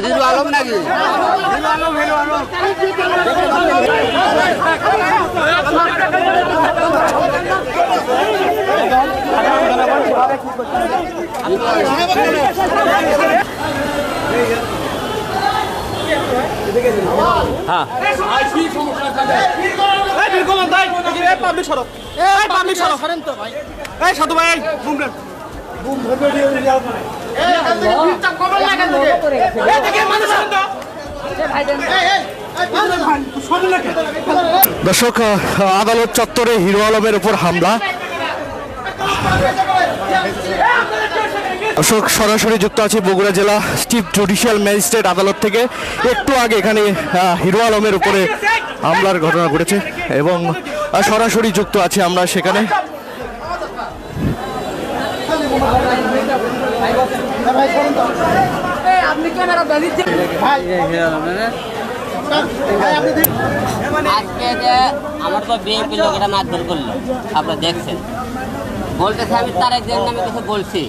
Hero Alam নাকি? দর্শক, আদালত চত্বরে হিরো আলমের উপর হামলা। দর্শক, সরাসরি যুক্ত আছে বগুড়া জেলা চিফ জুডিশিয়াল ম্যাজিস্ট্রেট আদালত থেকে। একটু আগে এখানে হিরো আলমের উপরে হামলার ঘটনা ঘটেছে এবং সরাসরি যুক্ত আছে আমরা সেখানে। আজকে যে আমার তো বিএনপি লোকেরা মারধর করলো, আপনারা দেখছেন। বলতেছে আমি তারেক জিয়ার নামে কিছু বলছি।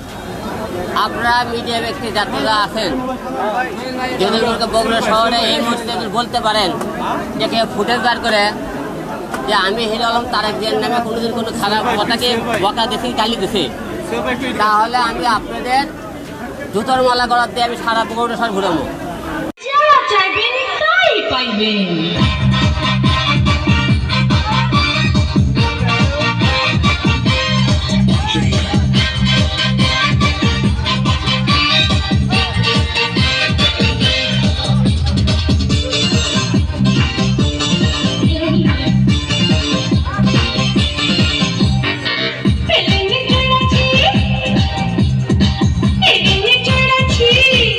আপনারা মিডিয়া ব্যক্তি যাত্রীরা আছেন, যদি বগুড়া শহরে এই মুহূর্তে বলতে পারেন যে কেউ ফুটেজ বার করে যে আমি হিরো আলম তারেক জিয়ার নামে কোনোদিন কোনো খারাপ কথাকে বকা দিয়েছি, গালি দিছি, তাহলে আমি আপনাদের জুতোর মালা করার দিয়ে আমি সারা বগুড়া শহর ঘুরাবো। চাইবেন তাই পাইবেন। Hey!